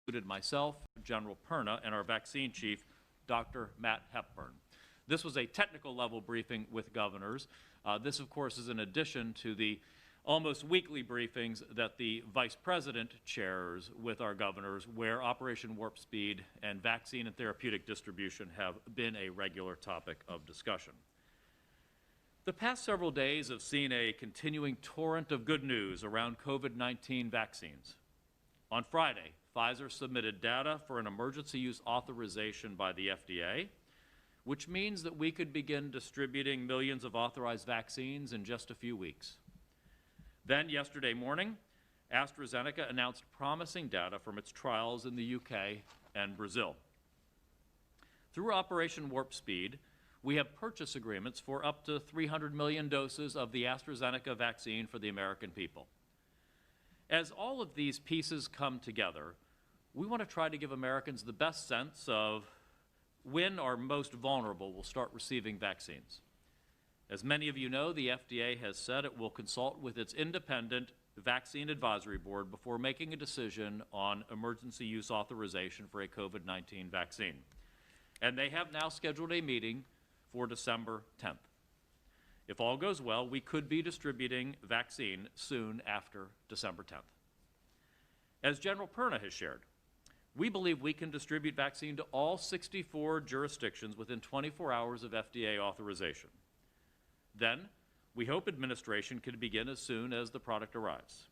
included myself, General Perna, and our vaccine chief, Dr. Matt Hepburn. This was a technical level briefing with governors. This, of course, is in addition to the almost weekly briefings that the Vice President chairs with our governors, where Operation Warp Speed and vaccine and therapeutic distribution have been a regular topic of discussion. The past several days have seen a continuing torrent of good news around COVID-19 vaccines. On Friday, Pfizer submitted data for an emergency use authorization by the FDA, which means that we could begin distributing millions of authorized vaccines in just a few weeks. Then, yesterday morning, AstraZeneca announced promising data from its trials in the UK and Brazil. Through Operation Warp Speed, we have purchase agreements for up to 300 million doses of the AstraZeneca vaccine for the American people. As all of these pieces come together, we want to try to give Americans the best sense of when our most vulnerable will start receiving vaccines. As many of you know, the FDA has said it will consult with its independent Vaccine Advisory Board before making a decision on emergency use authorization for a COVID-19 vaccine. And they have now scheduled a meeting for December 10th. If all goes well, we could be distributing vaccine soon after December 10th. As General Perna has shared, we believe we can distribute vaccine to all 64 jurisdictions within 24 hours of FDA authorization. Then, we hope administration can begin as soon as the product arrives.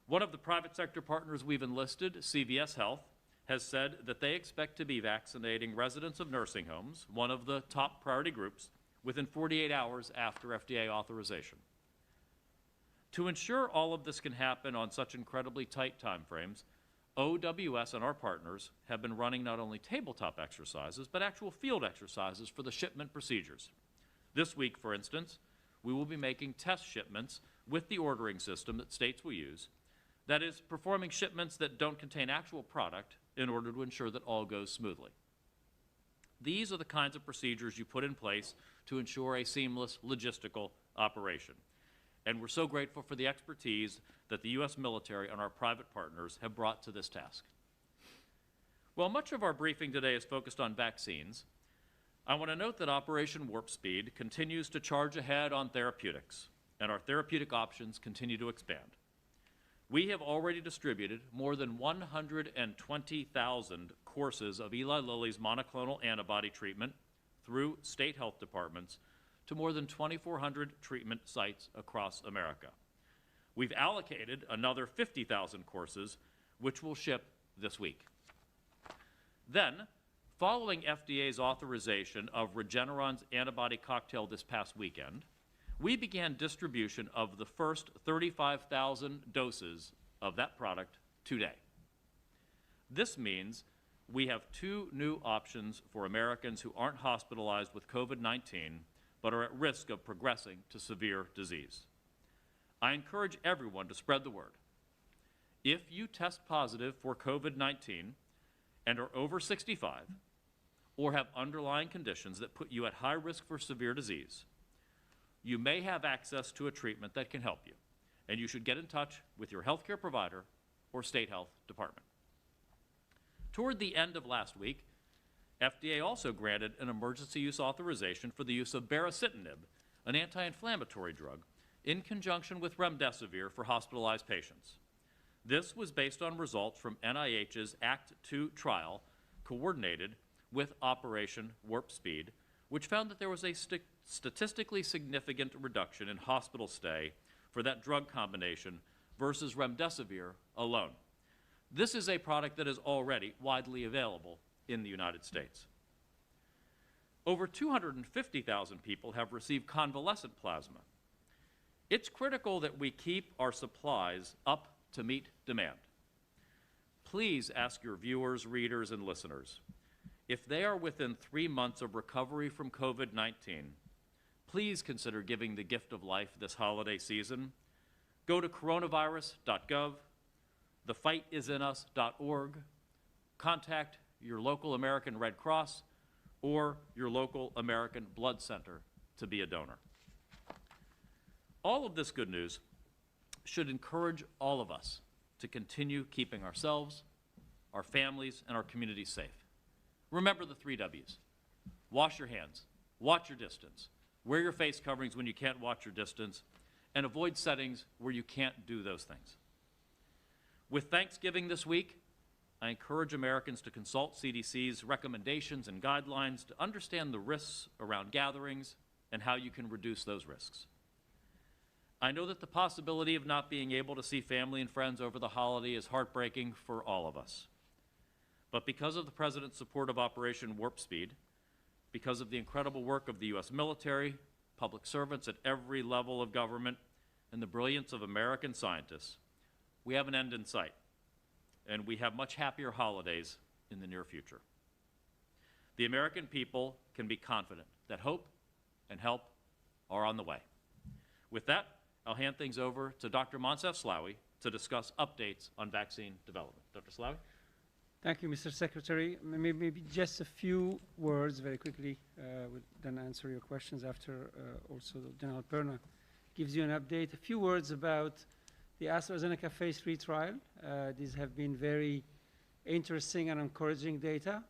One of the private sector partners we've enlisted, CVS Health, has said that they expect to be vaccinating residents of nursing homes, one of the top priority groups, within 48 hours after FDA authorization. To ensure all of this can happen on such incredibly tight timeframes, OWS and our partners have been running not only tabletop exercises, but actual field exercises for the shipment procedures. This week, for instance, we will be making test shipments with the ordering system that states will use, that is, performing shipments that don't contain actual product in order to ensure that all goes smoothly. These are the kinds of procedures you put in place to ensure a seamless logistical operation. And we're so grateful for the expertise that the U.S. military and our private partners have brought to this task. While much of our briefing today is focused on vaccines, I want to note that Operation Warp Speed continues to charge ahead on therapeutics, and our therapeutic options continue to expand. We have already distributed more than 120,000 courses of Eli Lilly's monoclonal antibody treatment through state health departments to more than 2,400 treatment sites across America. We've allocated another 50,000 courses, which will ship this week. Then, following FDA's authorization of Regeneron's antibody cocktail this past weekend, we began distribution of the first 35,000 doses of that product today. This means we have 2 new options for Americans who aren't hospitalized with COVID-19 but are at risk of progressing to severe disease. I encourage everyone to spread the word. If you test positive for COVID-19 and are over 65 or have underlying conditions that put you at high risk for severe disease, you may have access to a treatment that can help you, and you should get in touch with your healthcare provider or state health department. Toward the end of last week, FDA also granted an emergency use authorization for the use of baricitinib, an anti-inflammatory drug, in conjunction with remdesivir for hospitalized patients. This was based on results from NIH's Act II trial coordinated with Operation Warp Speed, which found that there was a statistically significant reduction in hospital stay for that drug combination versus remdesivir alone. This is a product that is already widely available in the United States. Over 250,000 people have received convalescent plasma. It's critical that we keep our supplies up to meet demand. Please ask your viewers, readers, and listeners, if they are within 3 months of recovery from COVID-19, please consider giving the gift of life this holiday season. Go to coronavirus.gov, thefightisinuS.org, contact your local American Red Cross or your local American Blood Center to be a donor. All of this good news should encourage all of us to continue keeping ourselves our families, and our communities safe. Remember the 3 W's. Wash your hands, watch your distance, wear your face coverings when you can't watch your distance, and avoid settings where you can't do those things. With Thanksgiving this week, I encourage Americans to consult CDC's recommendations and guidelines to understand the risks around gatherings and how you can reduce those risks. I know that the possibility of not being able to see family and friends over the holiday is heartbreaking for all of us. But because of the President's support of Operation Warp Speed, because of the incredible work of the U.S. military, public servants at every level of government, and the brilliance of American scientists, we have an end in sight, and we have much happier holidays in the near future. The American people can be confident that hope and help are on the way. With that, I'll hand things over to Dr. Moncef Slaoui to discuss updates on vaccine development. Dr. Slaoui? Thank you, Mr. Secretary. Maybe just a few words very quickly. We'll then answer your questions after also General Perna gives you an update. A few words about the AstraZeneca phase 3 trial. These have been very interesting and encouraging data.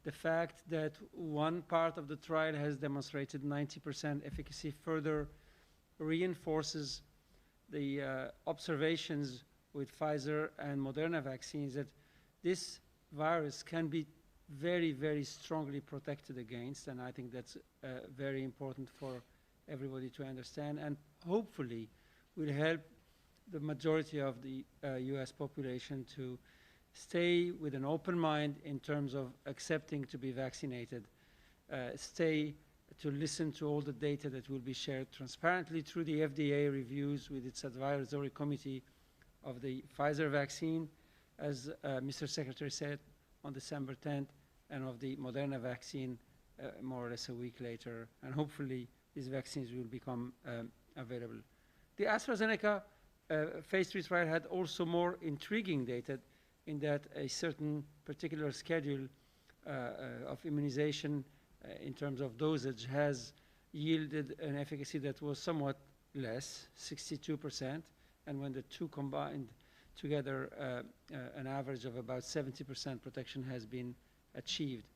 The fact that one part of the trial has demonstrated 90% efficacy further reinforces the observations with Pfizer and Moderna vaccines that this virus can be very, very strongly protected against, and I think that's very important for everybody to understand, and hopefully will help the majority of the US population to stay with an open mind in terms of accepting to be vaccinated, stay to listen to all the data that will be shared transparently through the FDA reviews with its advisory committee of the Pfizer vaccine, as Mr. Secretary said, on December 10th, and of the Moderna vaccine more or less a week later. And hopefully these vaccines will become available. The AstraZeneca phase 3 trial had also more intriguing data in that a certain particular schedule of immunization in terms of dosage has yielded an efficacy that was somewhat less, 62%, and when the two combined together, an average of about 70% protection has been achieved.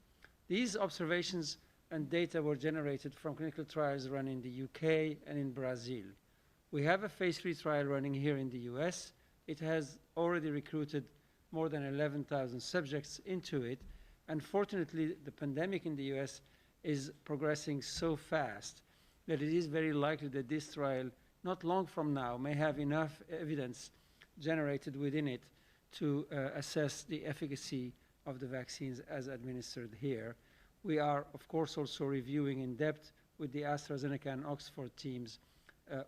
These observations and data were generated from clinical trials run in the UK and in Brazil. We have a phase 3 trial running here in the US. It has already recruited more than 11,000 subjects into it. Unfortunately, the pandemic in the US is progressing so fast that it is very likely that this trial, not long from now, may have enough evidence generated within it to assess the efficacy of the vaccines as administered here. We are, of course, also reviewing in depth with the AstraZeneca and Oxford teams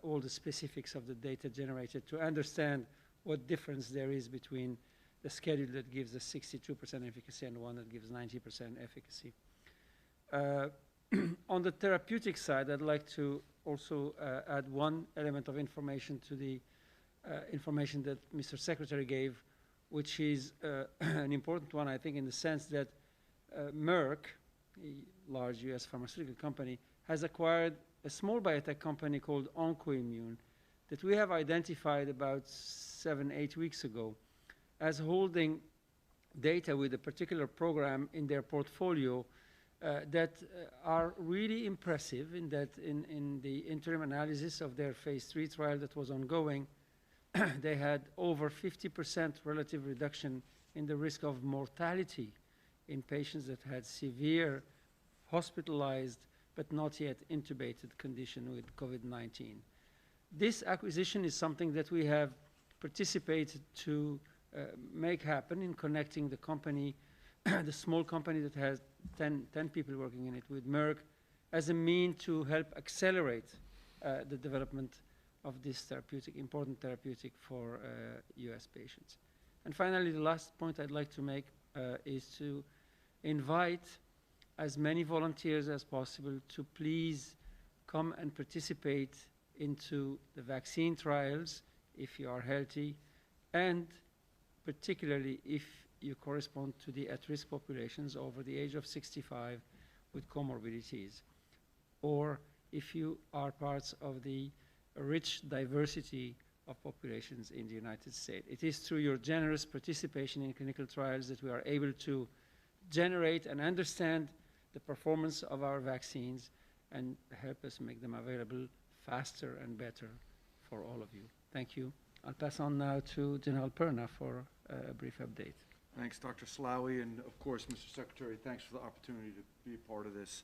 all the specifics of the data generated to understand what difference there is between the schedule that gives a 62% efficacy and one that gives 90% efficacy. On the therapeutic side, I'd like to also add one element of information to the information that Mr. Secretary gave, which is an important one, I think, in the sense that Merck, a large US pharmaceutical company, has acquired a small biotech company called OncoImmune that we have identified about 7-8 weeks ago as holding data with a particular program in their portfolio that are really impressive in that in the interim analysis of their phase 3 trial that was ongoing, they had over 50% relative reduction in the risk of mortality in patients that had severe hospitalized but not yet intubated condition with COVID-19. This acquisition is something that we have participated to make happen in connecting the company, the small company that has 10 people working in it with Merck, as a mean to help accelerate the development of this therapeutic, important therapeutic for US patients. And finally, the last point I'd like to make is to invite as many volunteers as possible to please come and participate into the vaccine trials if you are healthy, and particularly if you correspond to the at-risk populations over the age of 65 with comorbidities, or if you are parts of the rich diversity of populations in the United States. It is through your generous participation in clinical trials that we are able to generate and understand the performance of our vaccines and help us make them available faster and better for all of you. Thank you. I'll pass on now to General Perna for a brief update. Thanks, Dr. Slawi, and of course, Mr. Secretary, thanks for the opportunity to be a part of this.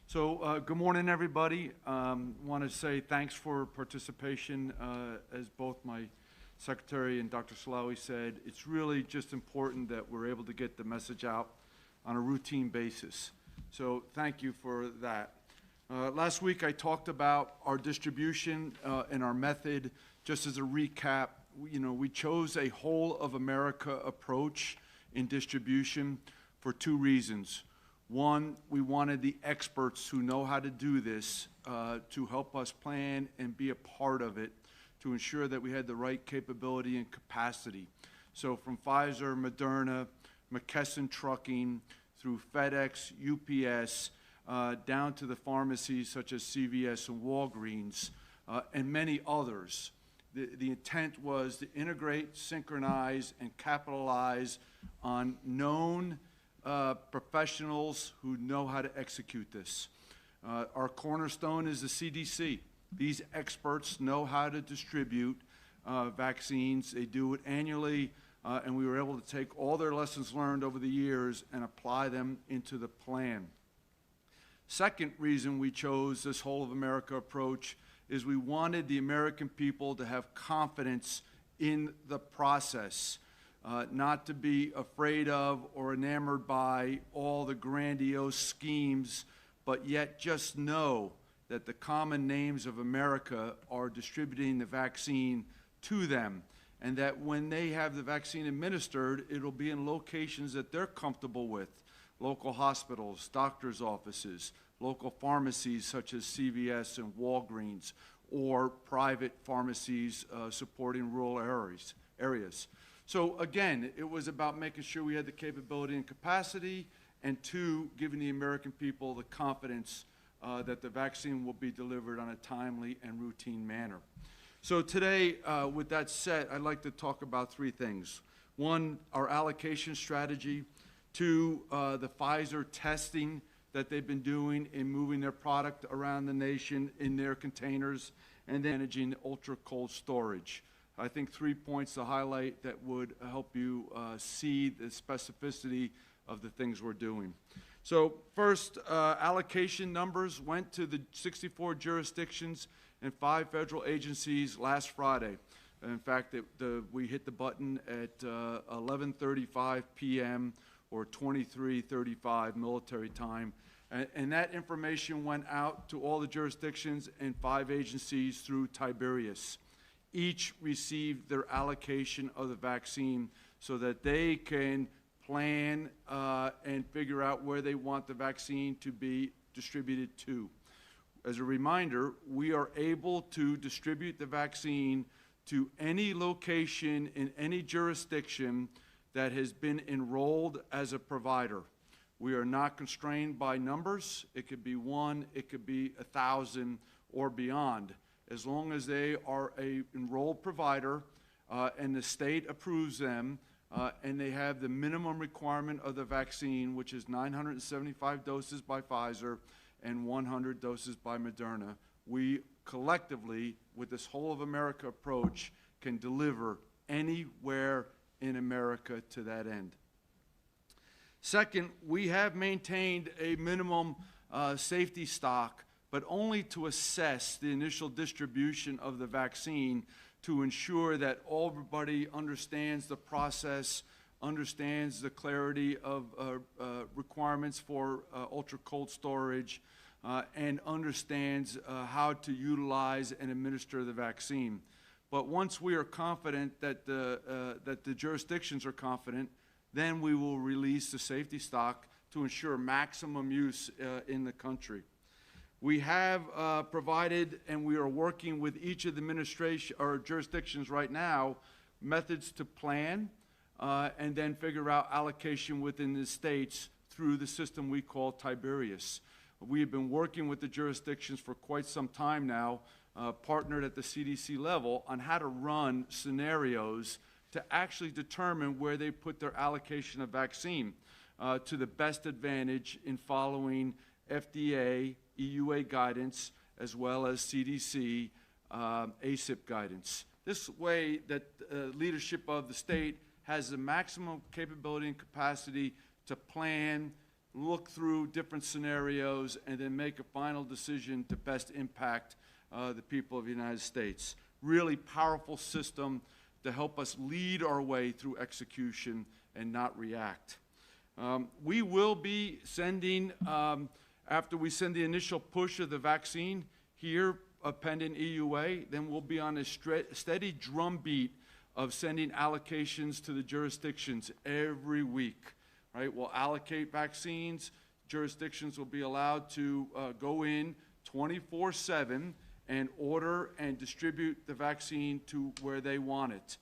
So, good morning, everybody. Want to say thanks for participation. As both my Secretary and Dr. Slawi said, it's really just important that we're able to get the message out on a routine basis. So, thank you for that. Last week, I talked about our distribution and our method. Just as a recap, we chose a whole of America approach in distribution for two reasons. One, we wanted the experts who know how to do this to help us plan and be a part of it to ensure that we had the right capability and capacity. So from Pfizer, Moderna, McKesson Trucking, through FedEx, UPS, down to the pharmacies such as CVS and Walgreens, and many others. The intent was to integrate, synchronize, and capitalize on known professionals who know how to execute this. Our cornerstone is the CDC. These experts know how to distribute vaccines. They do it annually, and we were able to take all their lessons learned over the years and apply them into the plan. Second reason we chose this whole of America approach is we wanted the American people to have confidence in the process, not to be afraid of or enamored by all the grandiose schemes, but yet just know that the common names of America are distributing the vaccine to them, and that when they have the vaccine administered, it'll be in locations that they're comfortable with, local hospitals, doctors' offices, local pharmacies such as CVS and Walgreens, or private pharmacies supporting rural areas. So again, it was about making sure we had the capability and capacity, and two, giving the American people the confidence that the vaccine will be delivered on a timely and routine manner. So today, with that said, I'd like to talk about three things. One, our allocation strategy. Two, the Pfizer testing that they've been doing in moving their product around the nation in their containers, and then managing ultra cold storage. I think 3 points to highlight that would help you see the specificity of the things we're doing. So first, allocation numbers went to the 64 jurisdictions and 5 federal agencies last Friday. In fact, we hit the button at 11:35 p.m. or 23:35 military time. And that information went out to all the jurisdictions and 5 agencies through Tiberius. Each received their allocation of the vaccine so that they can plan and figure out where they want the vaccine to be distributed to. As a reminder, we are able to distribute the vaccine to any location in any jurisdiction that has been enrolled as a provider. We are not constrained by numbers. It could be 1, it could be 1,000 or beyond. As long as they are an enrolled provider and the state approves them and they have the minimum requirement of the vaccine, which is 975 doses by Pfizer and 100 doses by Moderna, we collectively, with this whole of America approach, can deliver anywhere in America to that end. Second, we have maintained a minimum safety stock, but only to assess the initial distribution of the vaccine to ensure that everybody understands the process, understands the clarity of requirements for ultra cold storage, and understands how to utilize and administer the vaccine. But once we are confident that the jurisdictions are confident, then we will release the safety stock to ensure maximum use in the country. We have provided, and we are working with each of the administration or jurisdictions right now, methods to plan and then figure out allocation within the states through the system we call Tiberius. We have been working with the jurisdictions for quite some time now partnered at the CDC level on how to run scenarios to actually determine where they put their allocation of vaccine to the best advantage in following FDA, EUA guidance, as well as CDC, ACIP guidance. This way that leadership of the state has the maximum capability and capacity to plan, look through different scenarios, and then make a final decision to best impact the people of the United States. Really powerful system to help us lead our way through execution and not react. We will be sending, after we send the initial push of the vaccine here, pending EUA, then we'll be on a steady drumbeat of sending allocations to the jurisdictions every week, right? We'll allocate vaccines. Jurisdictions will be allowed to go in 24/7 and order and distribute the vaccine to where they want it.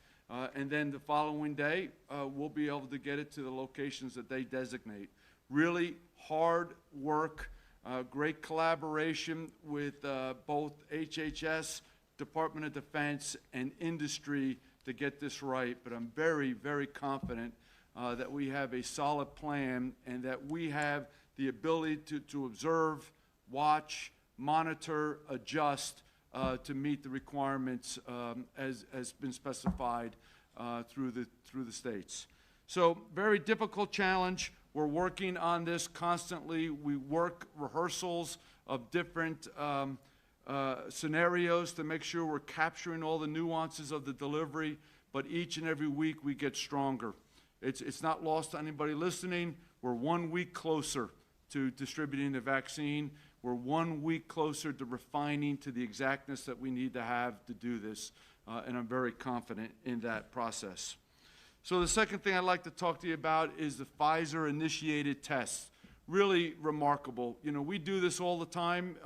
And then the following day, we'll be able to get it to the locations that they designate. Really hard work, great collaboration with both HHS, Department of Defense, and industry to get this right. But I'm very, very confident that we have a solid plan and that we have the ability to observe, watch, monitor, adjust to meet the requirements as been specified through the states. So very difficult challenge. We're working on this constantly. We work rehearsals of different scenarios to make sure we're capturing all the nuances of the delivery, but each and every week we get stronger. It's not lost to anybody listening. We're 1 week closer to distributing the vaccine. We're 1 week closer to refining to the exactness that we need to have to do this, and I'm very confident in that process. So the second thing I'd like to talk to you about is the Pfizer-initiated tests. Really remarkable. You know, we do this all the time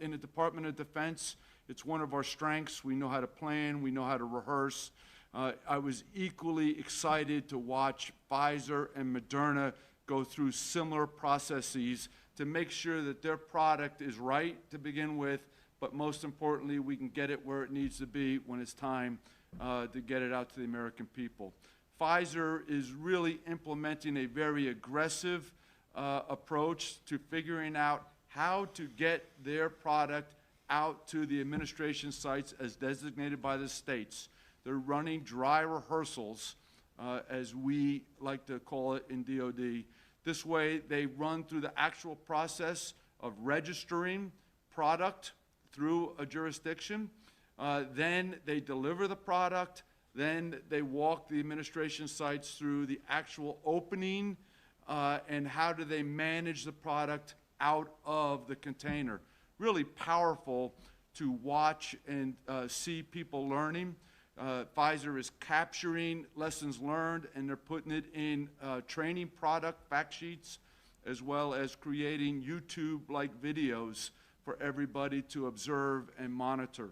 in the Department of Defense. It's one of our strengths. We know how to plan. We know how to rehearse. I was equally excited to watch Pfizer and Moderna go through similar processes to make sure that their product is right to begin with, but most importantly, we can get it where it needs to be when it's time to get it out to the American people. Pfizer is really implementing a very aggressive approach to figuring out how to get their product out to the administration sites as designated by the states. They're running dry rehearsals, as we like to call it in DOD. This way, they run through the actual process of registering product through a jurisdiction. Then they deliver the product. Then they walk the administration sites through the actual opening and how do they manage the product out of the container. Really powerful to watch and see people learning. Pfizer is capturing lessons learned, and they're putting it in training product fact sheets, as well as creating YouTube-like videos for everybody to observe and monitor.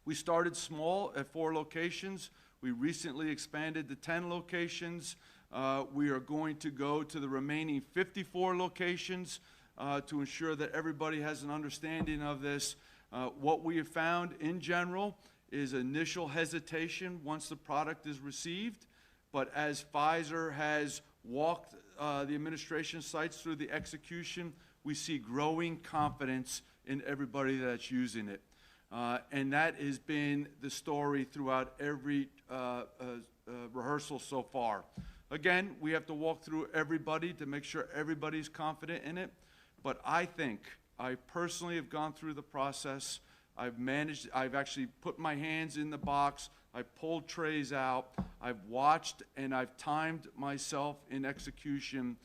We started small at 4 locations. We recently expanded to 10 locations. We are going to go to the remaining 54 locations to ensure that everybody has an understanding of this. What we have found in general is initial hesitation once the product is received, but as Pfizer has walked the administration sites through the execution, we see growing confidence in everybody that's using it. And that has been the story throughout every rehearsal so far. Again, we have to walk through everybody to make sure everybody's confident in it, but I personally have gone through the process. I've actually put my hands in the box, I've pulled trays out, I've watched and I've timed myself in execution.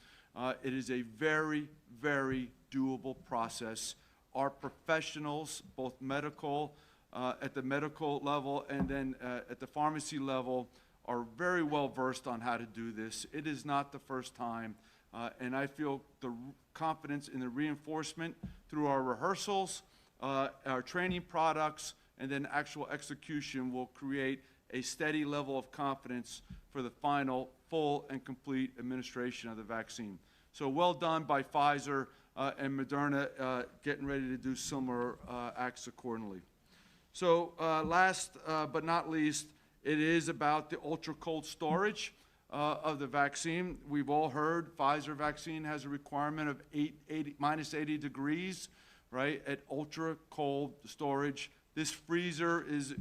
It is a very, very doable process. Our professionals, both medical, at the medical level and then at the pharmacy level, are very well versed on how to do this. It is not the first time, and I feel the confidence in the reinforcement through our rehearsals, our training products, and then actual execution will create a steady level of confidence for the final full and complete administration of the vaccine. So well done by Pfizer and Moderna getting ready to do similar acts accordingly. So last but not least, it is about the ultra-cold storage of the vaccine. We've all heard Pfizer vaccine has a requirement of minus 80 degrees, right, at ultra-cold storage. This freezer is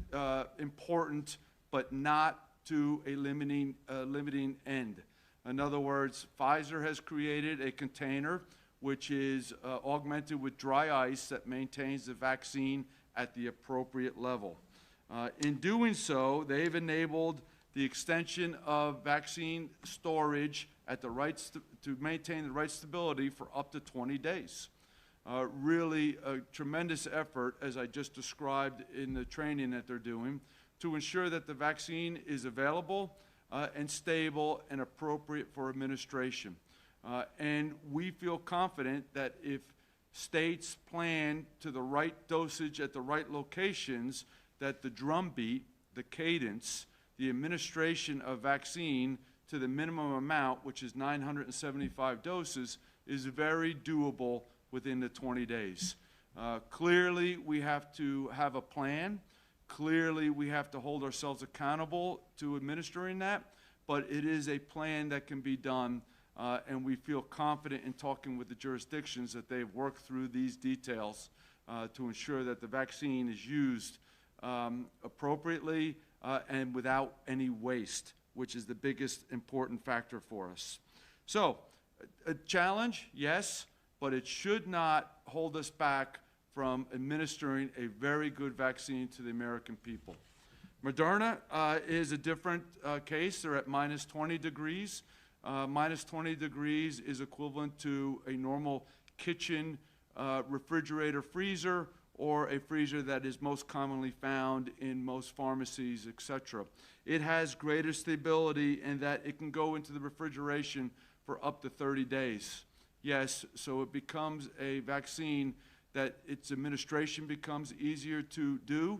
important, but not to a limiting end. In other words, Pfizer has created a container which is augmented with dry ice that maintains the vaccine at the appropriate level. In doing so, they've enabled the extension of vaccine storage at the to maintain the right stability for up to 20 days. Really a tremendous effort, as I just described in the training that they're doing, to ensure that the vaccine is available and stable and appropriate for administration. And we feel confident that if states plan to the right dosage at the right locations, that the drumbeat, the cadence, the administration of vaccine to the minimum amount, which is 975 doses, is very doable within the 20 days. Clearly, we have to have a plan. Clearly, we have to hold ourselves accountable to administering that, but it is a plan that can be done, and we feel confident in talking with the jurisdictions that they've worked through these details to ensure that the vaccine is used appropriately and without any waste, which is the biggest important factor for us. So, a challenge, yes, but it should not hold us back from administering a very good vaccine to the American people. Moderna is a different case. They're at minus 20 degrees. Minus 20 degrees is equivalent to a normal kitchen refrigerator freezer, or a freezer that is most commonly found in most pharmacies, etc. It has greater stability in that it can go into the refrigeration for up to 30 days. Yes, so it becomes a vaccine that its administration becomes easier to do,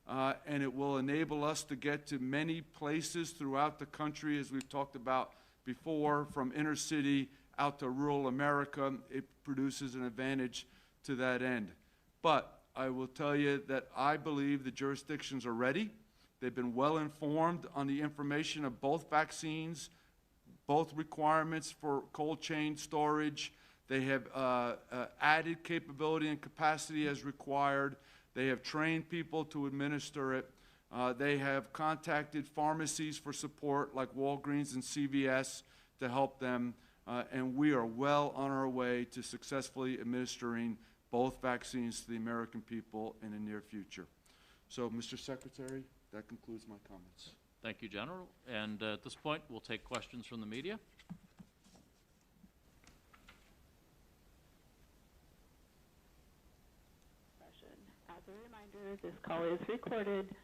and it will enable us to get to many places throughout the country, as we've talked about before, from inner city out to rural America. It produces an advantage to that end. But I will tell you that I believe the jurisdictions are ready. They've been well informed on the information of both vaccines, both requirements for cold chain storage. They have added capability and capacity as required. They have trained people to administer it. They have contacted pharmacies for support like Walgreens and CVS to help them. And we are well on our way to successfully administering both vaccines to the American people in the near future. So, Mr. Secretary, that concludes my comments. Thank you, General. And at this point, we'll take questions from the media. As a reminder, this call is recorded.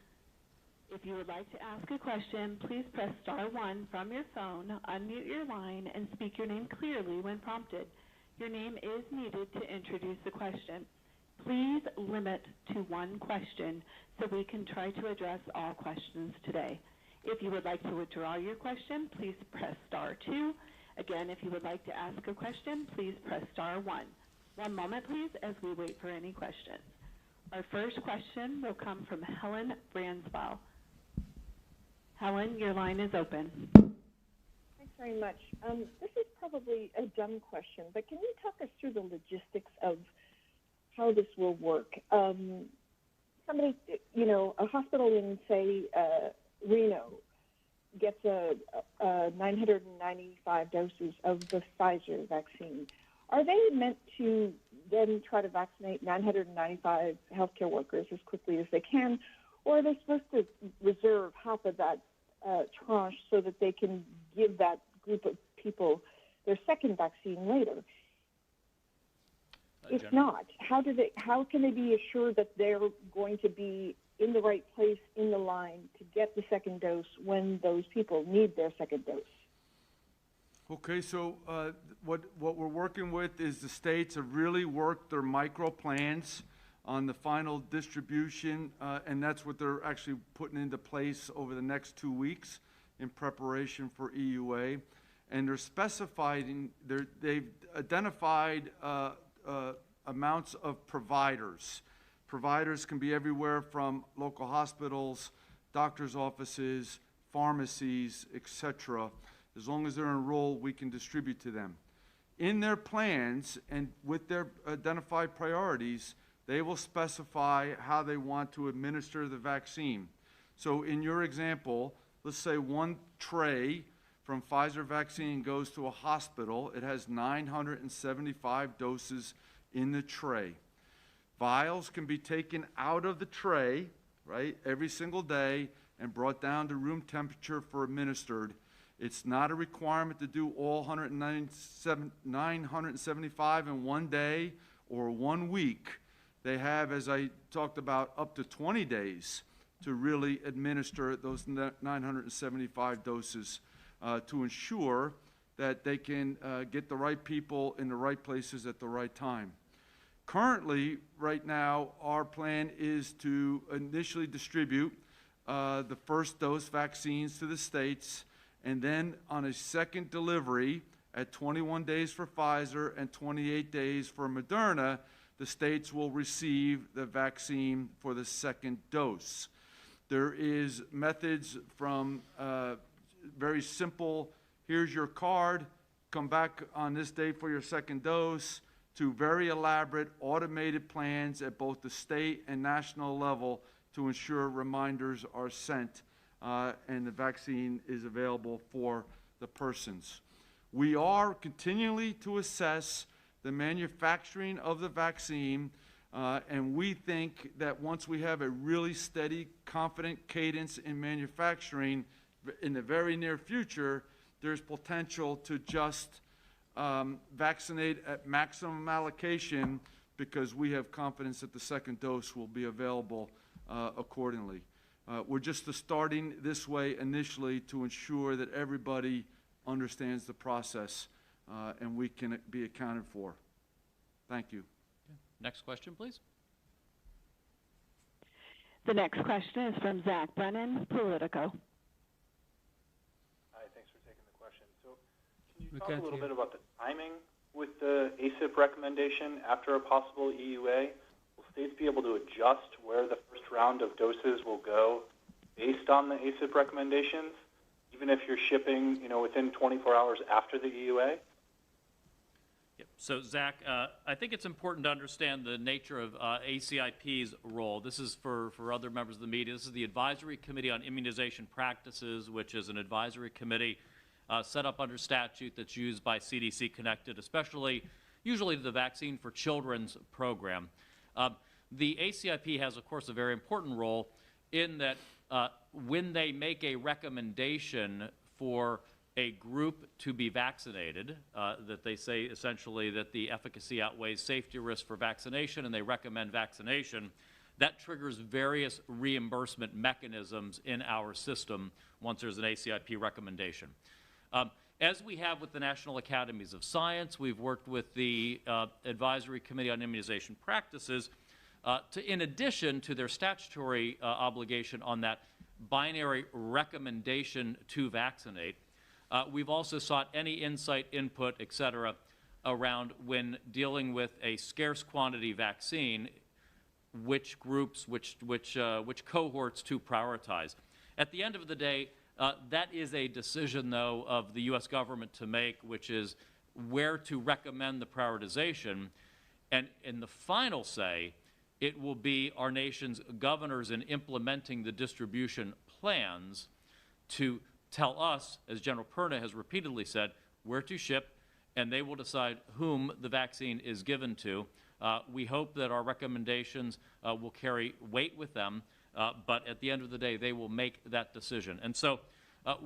If you would like to ask a question, please press *1 from your phone, unmute your line, and speak your name clearly when prompted. Your name is needed to introduce the question. Please limit to one question so we can try to address all questions today. If you would like to withdraw your question, please press *2. Again, if you would like to ask a question, please press *1. One moment, please, as we wait for any questions. Our first question will come from Helen Branswell. Helen, your line is open. Thanks very much. This is probably a dumb question, but can you talk us through the logistics of how this will work? Somebody, a hospital in, say, Reno gets 995 doses of the Pfizer vaccine. Are they meant to then try to vaccinate 995 healthcare workers as quickly as they can, or are they supposed to reserve half of that tranche so that they can give that group of people their second vaccine later? If not, how can they be assured that they're going to be in the right place in the line to get the second dose when those people need their second dose? Okay, so what we're working with is the states have really worked their micro plans on the final distribution, and that's what they're actually putting into place over the next 2 weeks in preparation for EUA. And they're specifying, they've identified amounts of providers Providers can be everywhere from local hospitals, doctor's offices, pharmacies, etc. As long as they're enrolled, we can distribute to them. In their plans and with their identified priorities, they will specify how they want to administer the vaccine. So in your example, let's say one tray from Pfizer vaccine goes to a hospital. It has 975 doses in the tray. Vials can be taken out of the tray, right, every single day and brought down to room temperature for administered. It's not a requirement to do all 975 in one day or 1 week. They have, as I talked about, up to 20 days to really administer those 975 doses to ensure that they can get the right people in the right places at the right time. Currently, right now, our plan is to initially distribute the first dose vaccines to the states, and then on a second delivery at 21 days for Pfizer and 28 days for Moderna, the states will receive the vaccine for the second dose. There is methods from very simple, here's your card, come back on this day for your second dose, to very elaborate automated plans at both the state and national level to ensure reminders are sent and the vaccine is available for the persons. We are continually to assess the manufacturing of the vaccine, and we think that once we have a really steady, confident cadence in manufacturing in the very near future, there's potential to just vaccinate at maximum allocation because we have confidence that the second dose will be available accordingly. We're just starting this way initially to ensure that everybody understands the process and we can be accounted for. Thank you. Next question, please. The next question is from Zach Brennan, Politico. Hi, thanks for taking the question. So can you We talk can't a little hear. bit about the timing with the ACIP recommendation after a possible EUA? Will states be able to adjust where the first round of doses will go based on the ACIP recommendations, even if you're shipping, within 24 hours after the EUA? Yep. So, Zach, I think it's important to understand the nature of ACIP's role. This is for other members of the media. This is the Advisory Committee on Immunization Practices, which is an advisory committee set up under statute that's used by CDC Connected, usually the Vaccine for Children's program. The ACIP has, of course, a very important role in that when they make a recommendation for a group to be vaccinated, that they say essentially that the efficacy outweighs safety risk for vaccination and they recommend vaccination, that triggers various reimbursement mechanisms in our system once there's an ACIP recommendation. As we have with the National Academies of Science, we've worked with the Advisory Committee on Immunization Practices in addition to their statutory obligation on that binary recommendation to vaccinate. We've also sought any insight, input, et cetera, around when dealing with a scarce quantity vaccine, which groups, which cohorts to prioritize. At the end of the day, that is a decision, though, of the U.S. government to make, which is where to recommend the prioritization. And in the final say, it will be our nation's governors in implementing the distribution plans to tell us, as General Perna has repeatedly said, where to ship, and they will decide whom the vaccine is given to. We hope that our recommendations will carry weight with them, but at the end of the day, they will make that decision. And so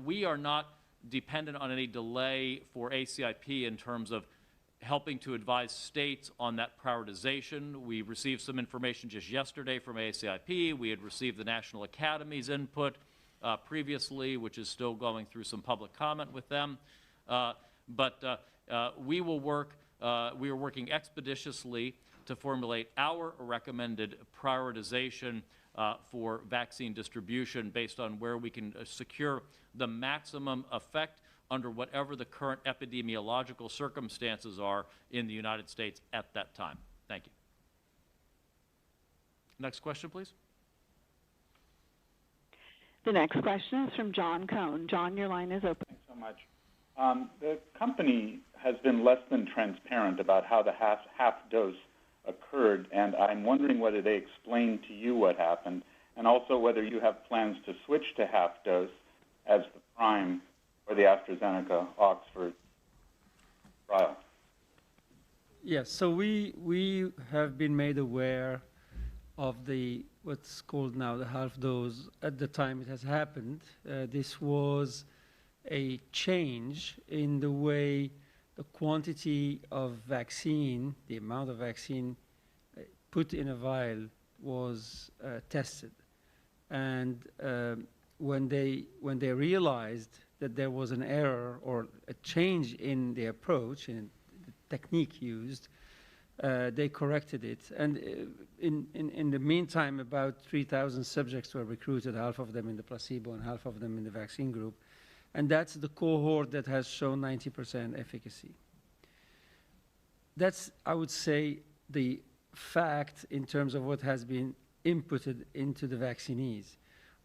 we are not dependent on any delay for ACIP in terms of helping to advise states on that prioritization. We received some information just yesterday from ACIP. We had received the National Academy's input previously, which is still going through some public comment with them. But we will work, we are working expeditiously to formulate our recommended prioritization for vaccine distribution based on where we can secure the maximum effect under whatever the current epidemiological circumstances are in the United States at that time. Thank you. Next question, please. The next question is from John Cone. John, your line is open. Thanks so much. The company has been less than transparent about how the half dose occurred, and I'm wondering whether they explained to you what happened, and also whether you have plans to switch to half dose as the prime for the AstraZeneca Oxford trial. Yes, so we have been made aware of the what's called now the half dose at the time it has happened. This was a change in the way the quantity of vaccine, the amount of vaccine put in a vial was tested. And when they realized that there was an error or a change in the approach, in the technique used, they corrected it. And in the meantime, about 3,000 subjects were recruited, half of them in the placebo and half of them in the vaccine group. And that's the cohort that has shown 90% efficacy. That's, I would say, the fact in terms of what has been inputted into the vaccinees.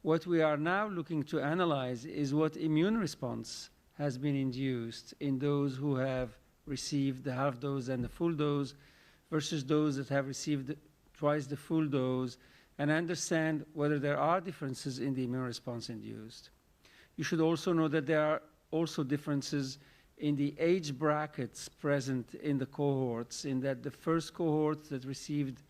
What we are now looking to analyze is what immune response has been induced in those who have received the half dose and the full dose versus those that have received twice the full dose, and understand whether there are differences in the immune response induced. You should also know that there are also differences in the age brackets present in the cohorts, in that the first cohort that received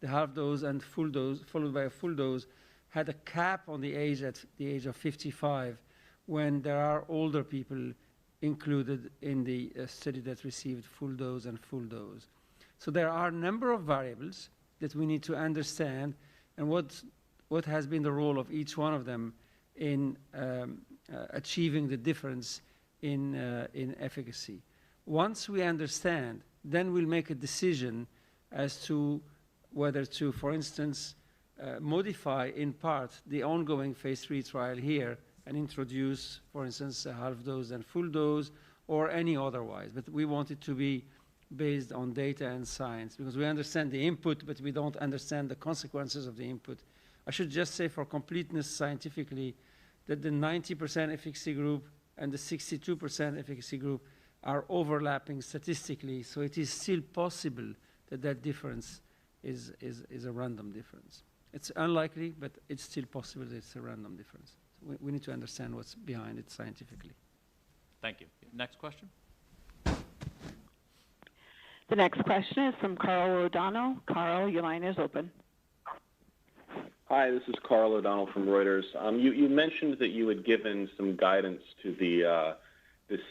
the half dose and full dose, followed by a full dose, had a cap on the age at the age of 55, when there are older people included in the study that received full dose and full dose. So there are a number of variables that we need to understand, and what has been the role of each one of them in achieving the difference in efficacy. Once we understand, then we'll make a decision as to whether to, for instance, modify in part the ongoing phase 3 trial here and introduce, for instance, a half dose and full dose, or any otherwise. But we want it to be based on data and science, because we understand the input, but we don't understand the consequences of the input. I should just say for completeness scientifically that the 90% efficacy group and the 62% efficacy group are overlapping statistically, so it is still possible that that difference is a random difference. It's unlikely, but it's still possible that it's a random difference. So we need to understand what's behind it scientifically. Thank you. Next question. The next question is from Carl O'Donnell. Carl, your line is open. Hi, this is Carl O'Donnell from Reuters. You mentioned that you had given some guidance to the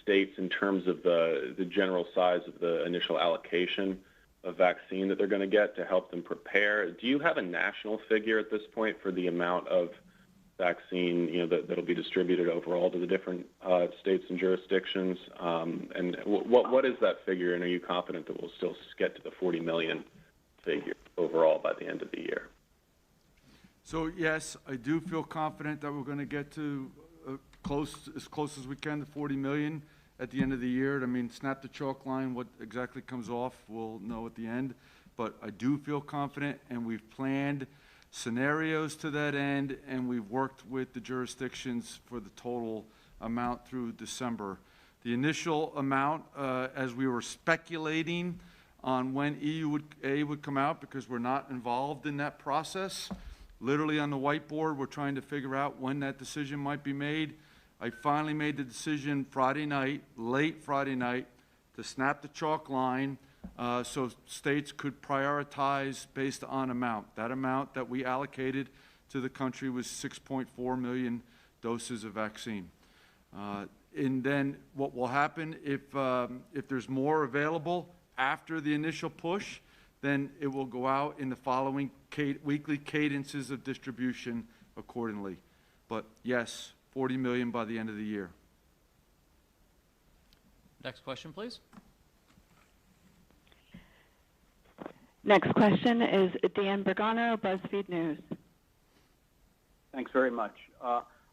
states in terms of the general size of the initial allocation of vaccine that they're going to get to help them prepare. Do you have a national figure at this point for the amount of vaccine that'll be distributed overall to the different states and jurisdictions? And what is that figure, and are you confident that we'll still get to the 40 million figure overall by the end of the year? So yes, I do feel confident that we're going to get to as close as we can to 40 million at the end of the year. I mean, snap the chalk line, what exactly comes off, we'll know at the end. But I do feel confident, and we've planned scenarios to that end, and we've worked with the jurisdictions for the total amount through December. The initial amount, as we were speculating on when EUA would come out, because we're not involved in that process, literally on the whiteboard, we're trying to figure out when that decision might be made. I finally made the decision Friday night, late Friday night, to snap the chalk line so states could prioritize based on amount. That amount that we allocated to the country was 6.4 million doses of vaccine. And then what will happen if there's more available after the initial push, then it will go out in the following weekly cadences of distribution accordingly. But yes, 40 million by the end of the year. Next question, please. Next question is Dan Bergano, BuzzFeed News. Thanks very much.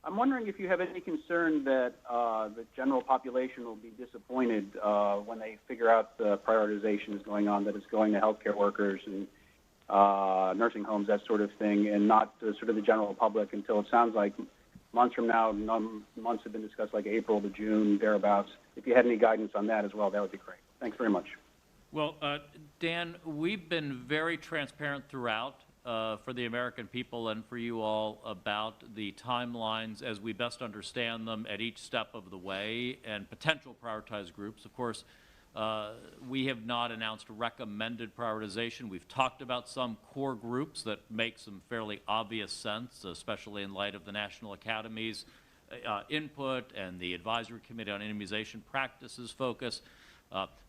I'm wondering if you have any concern that the general population will be disappointed when they figure out the prioritization is going on, that it's going to healthcare workers and nursing homes, that sort of thing, and not to sort of the general public until it sounds like months from now, months have been discussed, like April to June, thereabouts. If you had any guidance on that as well, that would be great. Thanks very much. Well, Dan, we've been very transparent throughout for the American people and for you all about the timelines as we best understand them at each step of the way and potential prioritized groups. Of course, we have not announced recommended prioritization. We've talked about some core groups that make some fairly obvious sense, especially in light of the National Academy's input and the Advisory Committee on Immunization Practices focus.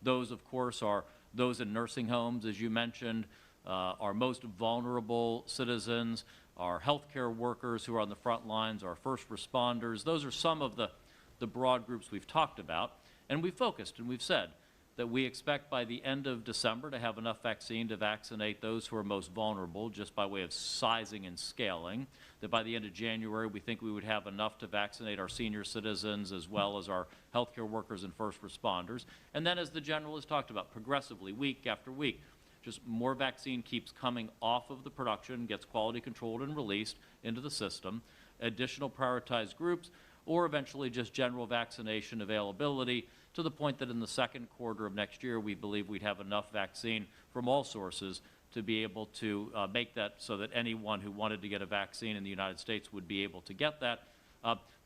Those, of course, are those in nursing homes, as you mentioned, our most vulnerable citizens, our healthcare workers who are on the front lines, our first responders. Those are some of the broad groups we've talked about. And we've focused and we've said that we expect by the end of December to have enough vaccine to vaccinate those who are most vulnerable, just by way of sizing and scaling. That by the end of January, we think we would have enough to vaccinate our senior citizens as well as our healthcare workers and first responders. And then, as the General has talked about, progressively, week after week, just more vaccine keeps coming off of the production, gets quality controlled and released into the system, additional prioritized groups, or eventually just general vaccination availability, to the point that in the second quarter of next year, we believe we'd have enough vaccine from all sources to be able to make that so that anyone who wanted to get a vaccine in the United States would be able to get that.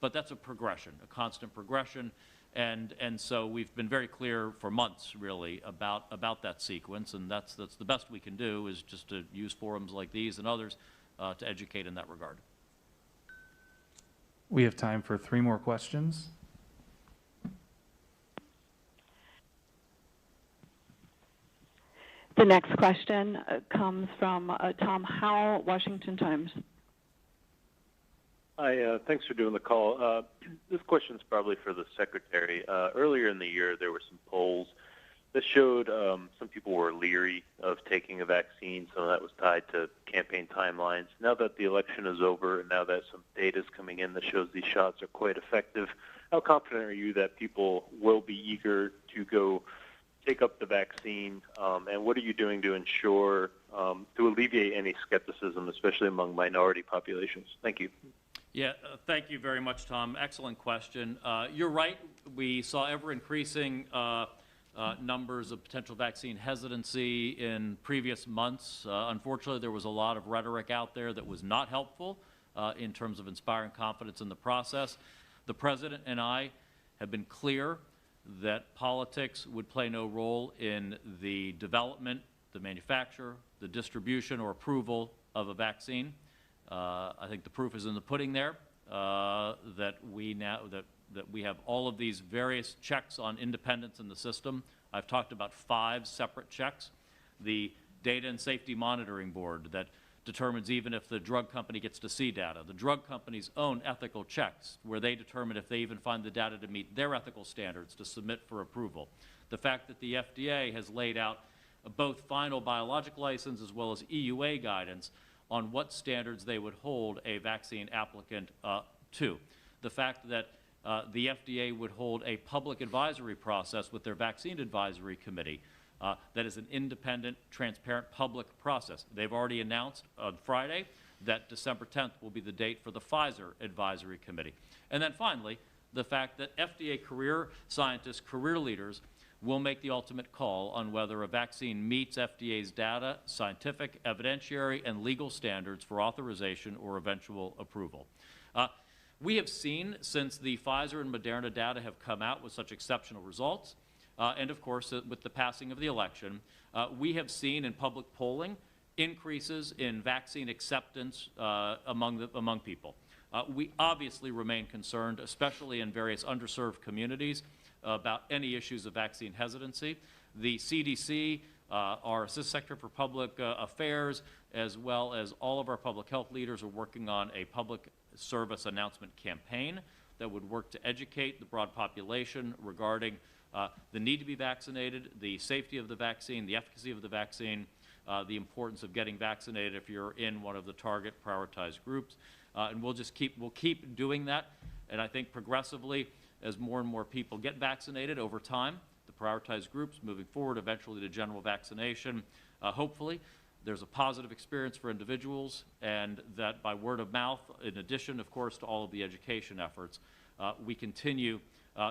But that's a progression, a constant progression. And so we've been very clear for months, really, about that sequence. And that's the best we can do, is just to use forums like these and others to educate in that regard. We have time for 3 more questions. The next question comes from Tom Howell, Washington Times. Hi, thanks for doing the call. This question is probably for the Secretary. Earlier in the year, there were some polls that showed some people were leery of taking a vaccine. Some of that was tied to campaign timelines. Now that the election is over and now that some data is coming in that shows these shots are quite effective, how confident are you that people will be eager to go take up the vaccine, and what are you doing to ensure, to alleviate any skepticism, especially among minority populations? Thank you. Yeah, thank you very much, Tom. Excellent question. You're right. We saw ever-increasing numbers of potential vaccine hesitancy in previous months. Unfortunately, there was a lot of rhetoric out there that was not helpful in terms of inspiring confidence in the process. The President and I have been clear that politics would play no role in the development, the manufacture, the distribution, or approval of a vaccine. I think the proof is in the pudding there, that we have all of these various checks on independence in the system. I've talked about 5 separate checks. The Data and Safety Monitoring Board that determines even if the drug company gets to see data. The drug company's own ethical checks, where they determine if they even find the data to meet their ethical standards to submit for approval. The fact that the FDA has laid out both final biologic license as well as EUA guidance on what standards they would hold a vaccine applicant to. The fact that the FDA would hold a public advisory process with their Vaccine Advisory Committee that is an independent, transparent, public process. They've already announced on Friday that December 10th will be the date for the Pfizer Advisory Committee. And then finally, the fact that FDA career scientists, career leaders, will make the ultimate call on whether a vaccine meets FDA's data, scientific, evidentiary, and legal standards for authorization or eventual approval. We have seen, since the Pfizer and Moderna data have come out with such exceptional results, and of course, with the passing of the election, we have seen in public polling increases in vaccine acceptance among people. We obviously remain concerned, especially in various underserved communities, about any issues of vaccine hesitancy. The CDC, our Assistant Secretary for Public Affairs, as well as all of our public health leaders are working on a public service announcement campaign that would work to educate the broad population regarding the need to be vaccinated, the safety of the vaccine, the efficacy of the vaccine, the importance of getting vaccinated if you're in one of the target prioritized groups. And we'll keep doing that. And I think progressively, as more and more people get vaccinated over time, the prioritized groups moving forward eventually to general vaccination, hopefully, there's a positive experience for individuals, and that by word of mouth, in addition, of course, to all of the education efforts, we continue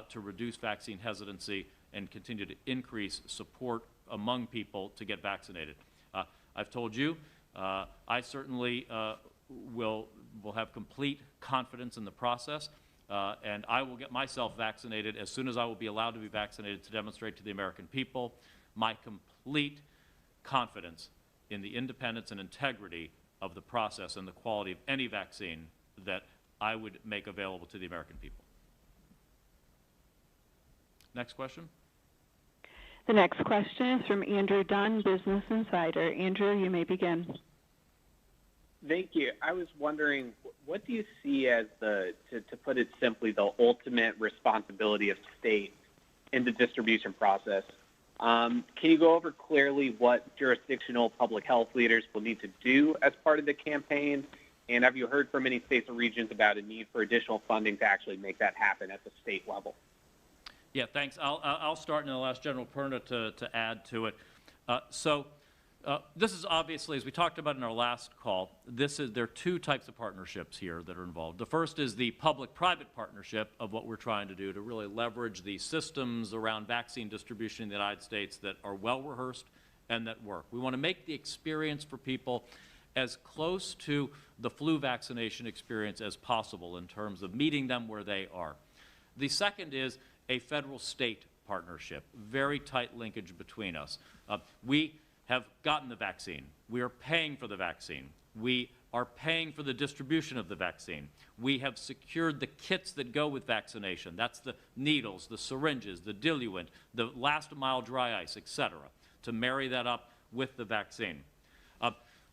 to reduce vaccine hesitancy and continue to increase support among people to get vaccinated. I've told you, I certainly will have complete confidence in the process, and I will get myself vaccinated as soon as I will be allowed to be vaccinated to demonstrate to the American people my complete confidence in the independence and integrity of the process and the quality of any vaccine that I would make available to the American people. Next question. The next question is from Andrew Dunn, Business Insider. Andrew, you may begin. Thank you. I was wondering, what do you see as to put it simply, the ultimate responsibility of states in the distribution process? Can you go over clearly what jurisdictional public health leaders will need to do as part of the campaign? And have you heard from any states or regions about a need for additional funding to actually make that happen at the state level? Yeah, thanks. I'll start and I'll ask General Perna to add to it. This is obviously, as we talked about in our last call, there are two types of partnerships here that are involved. The first is the public-private partnership of what we're trying to do to really leverage the systems around vaccine distribution in the United States that are well-rehearsed and that work. We want to make the experience for people as close to the flu vaccination experience as possible in terms of meeting them where they are. The second is a federal-state partnership, very tight linkage between us. We have gotten the vaccine. We are paying for the vaccine. We are paying for the distribution of the vaccine. We have secured the kits that go with vaccination. That's the needles, the syringes, the diluent, the last-mile dry ice, et cetera, to marry that up with the vaccine.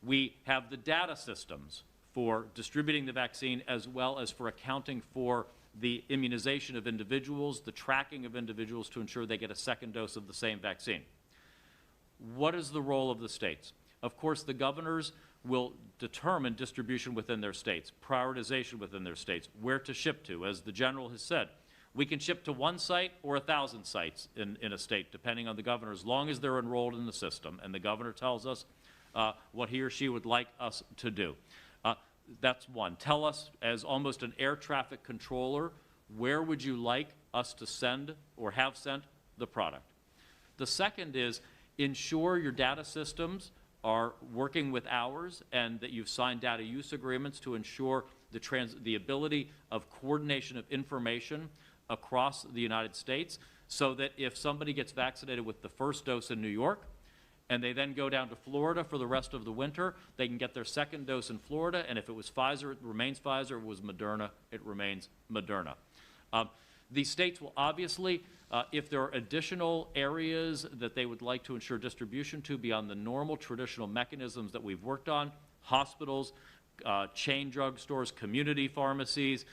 We have the data systems for distributing the vaccine as well as for accounting for the immunization of individuals, the tracking of individuals to ensure they get a second dose of the same vaccine. What is the role of the states? Of course, the governors will determine distribution within their states, prioritization within their states, where to ship to. As the general has said, we can ship to one site or 1,000 sites in a state, depending on the governor, as long as they're enrolled in the system, and the governor tells us what he or she would like us to do. That's one. Tell us, as almost an air traffic controller, where would you like us to send or have sent the product? The second is ensure your data systems are working with ours and that you've signed data use agreements to ensure the ability of coordination of information across the United States, so that if somebody gets vaccinated with the first dose in New York and they then go down to Florida for the rest of the winter, they can get their second dose in Florida, and if it was Pfizer, it remains Pfizer. If it was Moderna, it remains Moderna. The states will obviously, if there are additional areas that they would like to ensure distribution to beyond the normal traditional mechanisms that we've worked on, hospitals, chain drugstores, community pharmacies,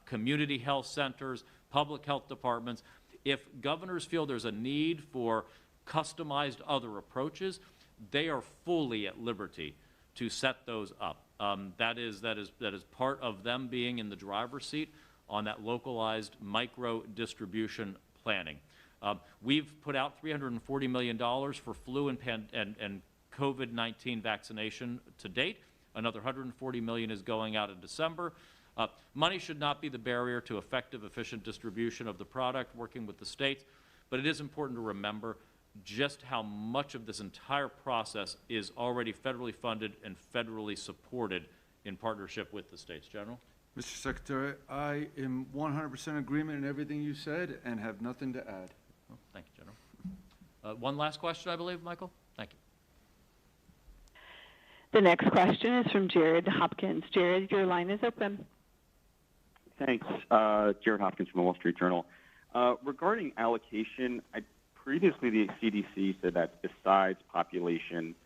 community health centers, public health departments, if governors feel there's a need for customized other approaches, they are fully at liberty to set those up. That is part of them being in the driver's seat on that localized micro distribution planning. We've put out $340 million for flu and COVID-19 vaccination to date. Another $140 million is going out in December. Money should not be the barrier to effective, efficient distribution of the product, working with the states, but it is important to remember just how much of this entire process is already federally funded and federally supported in partnership with the states. General? Mr. Secretary, I am 100% agreement in everything you said and have nothing to add. Well, thank you, General. One last question, I believe, Michael? Thank you. The next question is from Jared Hopkins. Jared, your line is open. Thanks. Jared Hopkins from the Wall Street Journal. Regarding allocation, previously the CDC said that besides population,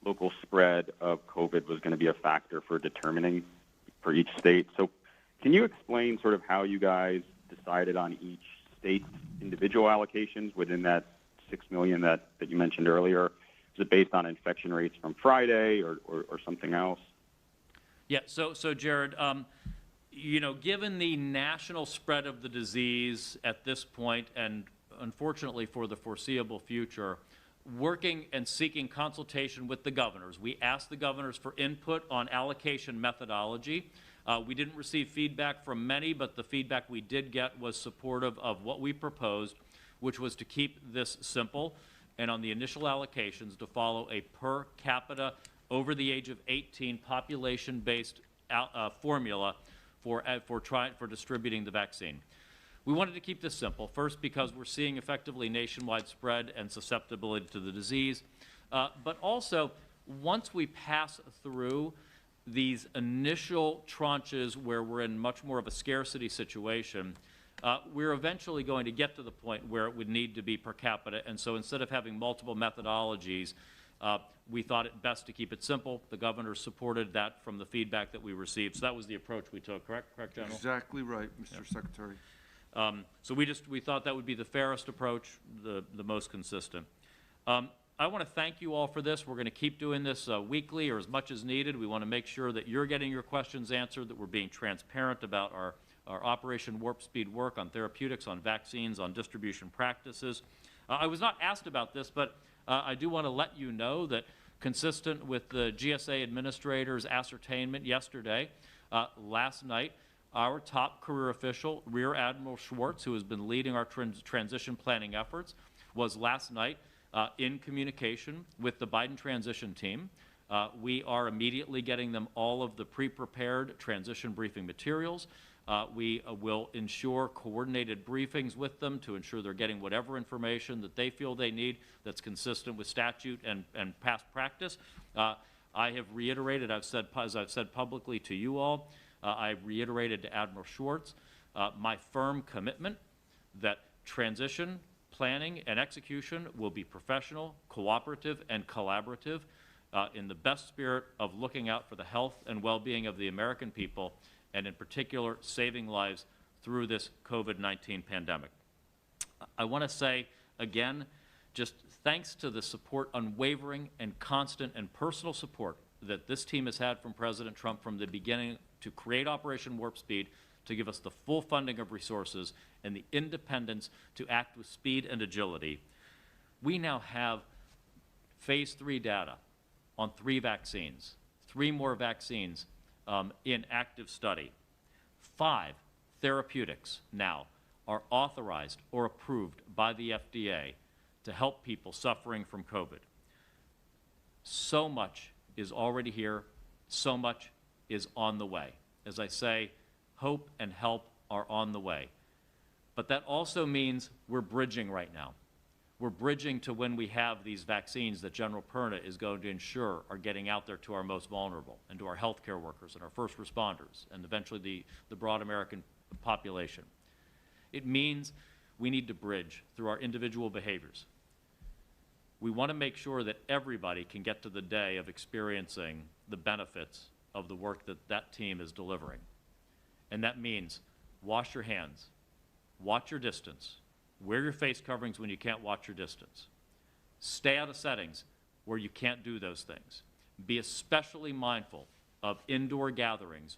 local spread of COVID was going to be a factor for determining for each state. So can you explain sort of how you guys decided on each state's individual allocations within that 6 million that you mentioned earlier? Is it based on infection rates from Friday or something else? Yeah, so Jared, you know, given the national spread of the disease at this point, and unfortunately for the foreseeable future, working and seeking consultation with the governors. We asked the governors for input on allocation methodology. We didn't receive feedback from many, but the feedback we did get was supportive of what we proposed, which was to keep this simple, and on the initial allocations to follow a per capita over the age of 18 population-based formula for distributing the vaccine. We wanted to keep this simple, first because we're seeing effectively nationwide spread and susceptibility to the disease, but also once we pass through these initial tranches where we're in much more of a scarcity situation, we're eventually going to get to the point where it would need to be per capita, and so instead of having multiple methodologies, we thought it best to keep it simple. The governors supported that from the feedback that we received, so that was the approach we took, correct, General? Exactly right, Mr. Secretary. So we thought that would be the fairest approach, the most consistent. I want to thank you all for this. We're going to keep doing this weekly or as much as needed. We want to make sure that you're getting your questions answered, that we're being transparent about our Operation Warp Speed work on therapeutics, on vaccines, on distribution practices. I was not asked about this, but I do want to let you know that consistent with the GSA administrator's ascertainment yesterday, last night, our top career official, Rear Admiral Schwartz, who has been leading our transition planning efforts, was last night in communication with the Biden transition team. We are immediately getting them all of the pre-prepared transition briefing materials. We will ensure coordinated briefings with them to ensure they're getting whatever information that they feel they need that's consistent with statute and past practice. I have reiterated, as I've said publicly to you all, I reiterated to Admiral Schwartz my firm commitment that transition, planning, and execution will be professional, cooperative, and collaborative in the best spirit of looking out for the health and well-being of the American people, and in particular, saving lives through this COVID-19 pandemic. I want to say, again, just thanks to the support, unwavering and constant and personal support that this team has had from President Trump from the beginning to create Operation Warp Speed, to give us the full funding of resources and the independence to act with speed and agility. We now have phase 3 data on 3 vaccines, 3 more vaccines in active study. 5 therapeutics now are authorized or approved by the FDA to help people suffering from COVID. So much is already here, so much is on the way. As I say, hope and help are on the way. But that also means we're bridging right now. We're bridging to when we have these vaccines that General Perna is going to ensure are getting out there to our most vulnerable and to our healthcare workers and our first responders and eventually the broad American population. It means we need to bridge through our individual behaviors. We want to make sure that everybody can get to the day of experiencing the benefits of the work that that team is delivering. And that means wash your hands, watch your distance, wear your face coverings when you can't watch your distance. Stay out of settings where you can't do those things. Be especially mindful of indoor gatherings,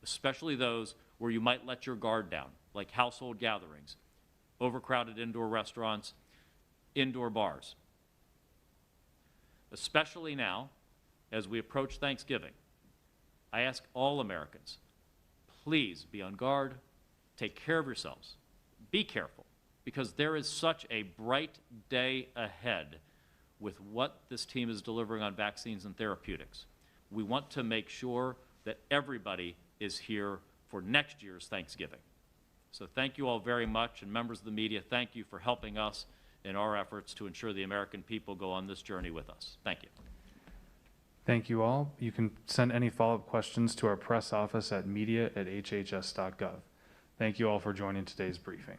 especially those where you might let your guard down, like household gatherings, overcrowded indoor restaurants, indoor bars. Especially now, as we approach Thanksgiving, I ask all Americans, please be on guard, take care of yourselves, be careful, because there is such a bright day ahead with what this team is delivering on vaccines and therapeutics. We want to make sure that everybody is here for next year's Thanksgiving. So thank you all very much, and members of the media, thank you for helping us in our efforts to ensure the American people go on this journey with us. Thank you. Thank you all. You can send any follow-up questions to our press office at media@hhs.gov. Thank you all for joining today's briefing.